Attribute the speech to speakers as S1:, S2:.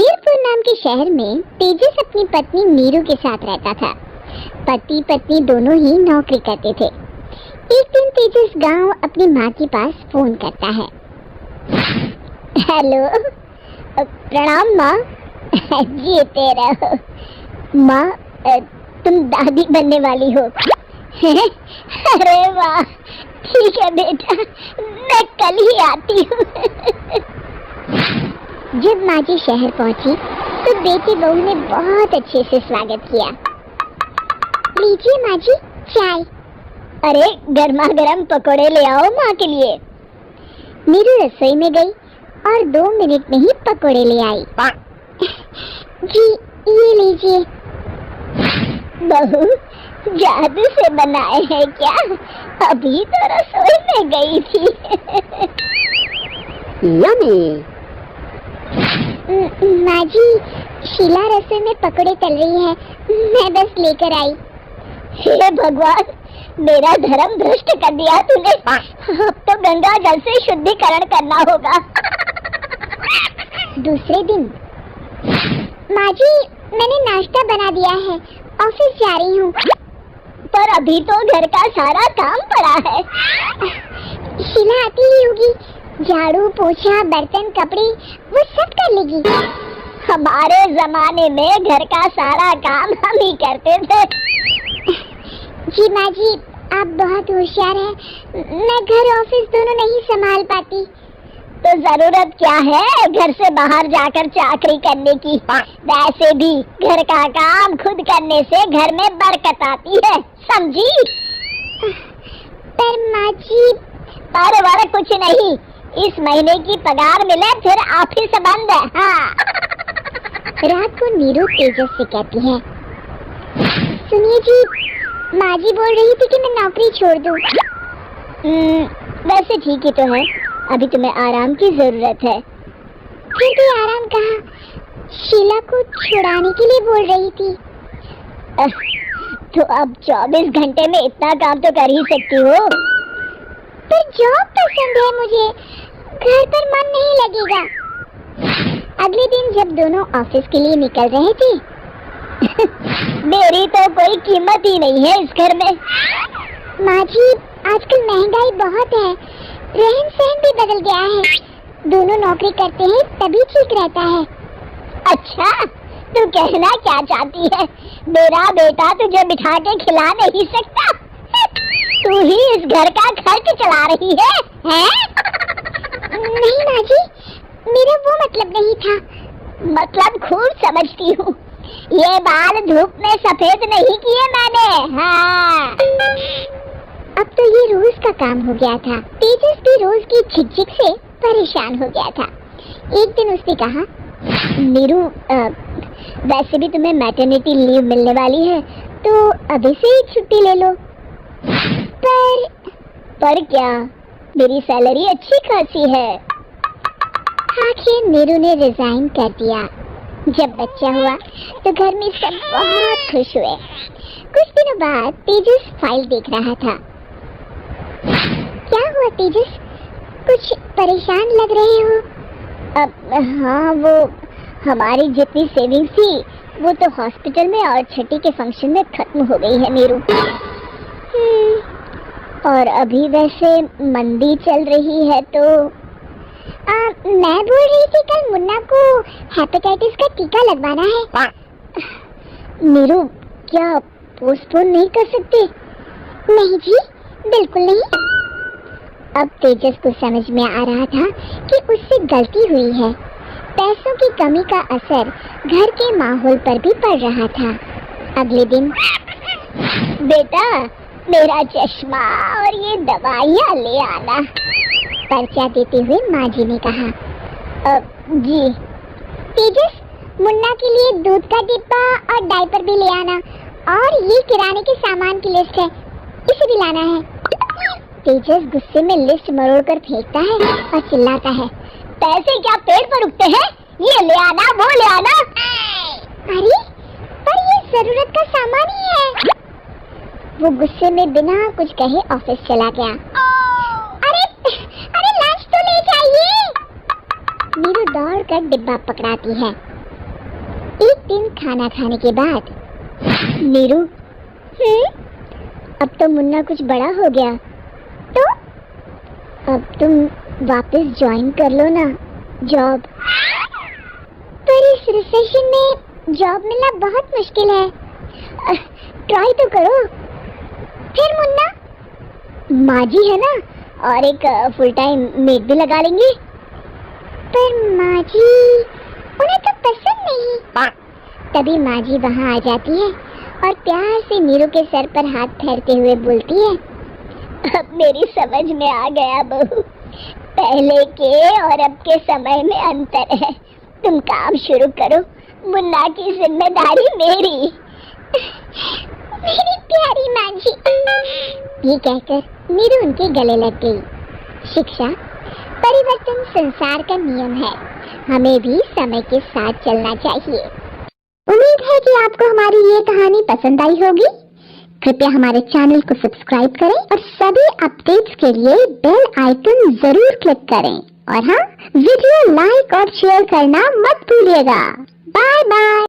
S1: मीरपुर नाम के शहर में तेजस अपनी पत्नी नीरू के साथ रहता था। पति पत्नी दोनों ही नौकरी करते थे। एक दिन तेजस गांव अपनी माँ के पास फोन करता है। हेलो, प्रणाम माँ। जीते रहो माँ, तुम दादी बनने वाली हो। अरे वाह, ठीक है बेटा, मैं कल ही आती हूँ। जब माँ जी शहर पहुंची तो बेटी बहू ने बहुत अच्छे से स्वागत किया। लीजिए माँ जी चाय। अरे गर्मा गर्म पकोड़े ले आओ माँ के लिए। नीरू रसोई में गई और 2 मिनट में ही पकोड़े ले आई। जी ये लीजिए। बहू जादू से बनाए हैं क्या? अभी तो रसोई में गई थी। यम्मी। माँ जी, शीला रसोई में पकोड़े तल रही है, मैं बस लेकर आई। हे भगवान, मेरा धर्म भ्रष्ट कर दिया तूने। अब तो गंगा जल से शुद्धिकरण करना होगा। दूसरे दिन, माँ जी मैंने नाश्ता बना दिया है, ऑफिस जा रही हूँ। पर अभी तो घर का सारा काम पड़ा है। शीला आती ही होगी, झाड़ू पोछा बर्तन कपड़े वो सब कर लेगी। हमारे जमाने में घर का सारा काम हम ही करते थे। जी माँ जी, आप बहुत होशियार हैं, मैं घर ऑफिस दोनों नहीं संभाल पाती। तो जरूरत क्या है घर से बाहर जाकर चाकरी करने की? वैसे भी घर का काम खुद करने से घर में बरकत आती है, समझी? पर माँ जी, पर कुछ नहीं, इस महीने की पगार मिले फिर ऑफिस बंद है। हाँ। रात को नीरू तेजस से कहती है, सुनिए जी, माँ जी बोल रही थी कि मैं नौकरी छोड़ दूं। वैसे ठीक ही तो है, अभी तुम्हें आराम की जरूरत है। फिर भी आराम कहाँ, शीला को छुड़ाने के लिए बोल रही थी। तो अब 24 घंटे में इतना काम तो कर ही सकती हो। पर जॉब पसंद है मुझे, घर पर मन नहीं लगेगा। अगले दिन जब दोनों ऑफिस के लिए निकल रहे थे, मेरी तो कोई कीमत ही नहीं है इस घर में। माँ जी, आजकल महंगाई बहुत है, रहन सहन भी बदल गया है, दोनों नौकरी करते हैं तभी ठीक रहता है। अच्छा, तू कहना क्या चाहती है? मेरा बेटा तुझे बिठा के खिला नहीं सकता? तू ही इस घर का खर्च चला रही है, हैं? नहीं माँ जी, मेरा वो मतलब नहीं था। मतलब खूब समझती हूँ, ये बाल धूप में सफेद नहीं किए मैंने। हाँ। अब तो ये रोज का काम हो गया था। तेजस भी रोज की झिकझिक से परेशान हो गया था। एक दिन उसने कहा, नीरू, वैसे भी तुम्हें मैटरनिटी लीव मिलने वाली है, तो अभी से ही छुट्टी ले लो। पर क्या, मेरी सैलरी अच्छी खासी है। आखिर नीरू ने रिजाइन कर दिया। जब बच्चा हुआ तो घर में सब बहुत खुश हुए। कुछ दिनों बाद तेजस फाइल देख रहा था। क्या हुआ तेजस, कुछ परेशान लग रहे हो? हाँ, वो हमारी जितनी सेविंग्स थी वो तो हॉस्पिटल में और छठी के फंक्शन में खत्म हो गई है नीरू। और अभी वैसे मंदी चल रही है तो मैं बोल रही थी कल मुन्ना को हेपेटाइटिस का टीका लगवाना है। नीरू, क्या पोस्टपोन नहीं कर सकते? नहीं जी, बिल्कुल नहीं। अब तेजस को समझ में आ रहा था कि उससे गलती हुई है। पैसों की कमी का असर घर के माहौल पर भी पड़ रहा था। अगले दिन, बेटा मेरा चश्मा और ये दवाइयाँ ले आना, पर्चा देते हुए माँ जी ने कहा। जी। तेजस, मुन्ना के लिए दूध का डिब्बा और डायपर भी ले आना, और ये किराने के सामान की लिस्ट है, इसे भी लाना है। तेजस गुस्से में लिस्ट मरोड़ कर फेंकता है और चिल्लाता है, पैसे क्या पेड़ पर उगते हैं? ये ले आना, वो ले आना। अरे पर ये जरूरत का सामान ही है। वो गुस्से में बिना कुछ कहे ऑफिस चला गया। अरे लंच तो ले जाइए। नीरू दौड़ कर डिब्बा पकड़ाती है। दिन खाना खाने के बाद। नीरू, अब तो मुन्ना कुछ बड़ा हो गया, तो अब तुम वापस ज्वाइन कर लो ना जॉब। पर इस रिसेशन में जॉब मिलना बहुत मुश्किल है, ट्राई तो करो। फिर मुन्ना, माँ जी है ना, और एक फुल टाइम मेड भी लगा लेंगे। पर माँ जी, उन्हें तो पसंद नहीं। तभी माँ जी वहाँ आ जाती है और प्यार से नीरू के सर पर हाथ फेरते हुए बोलती है, अब मेरी समझ में आ गया बहू, पहले के और अब के समय में अंतर है। तुम काम शुरू करो, मुन्ना की जिम्मेदारी मेरी। मेरी प्यारी माँ जी। ये कहकर नीरू उनके गले लग गई। शिक्षा, परिवर्तन संसार का नियम है, हमें भी समय के साथ चलना चाहिए। उम्मीद है कि आपको हमारी ये कहानी पसंद आई होगी। कृपया हमारे चैनल को सब्सक्राइब करें और सभी अपडेट्स के लिए बेल आइकन जरूर क्लिक करें। और हाँ, वीडियो लाइक और शेयर करना मत भूलिएगा। Bye bye.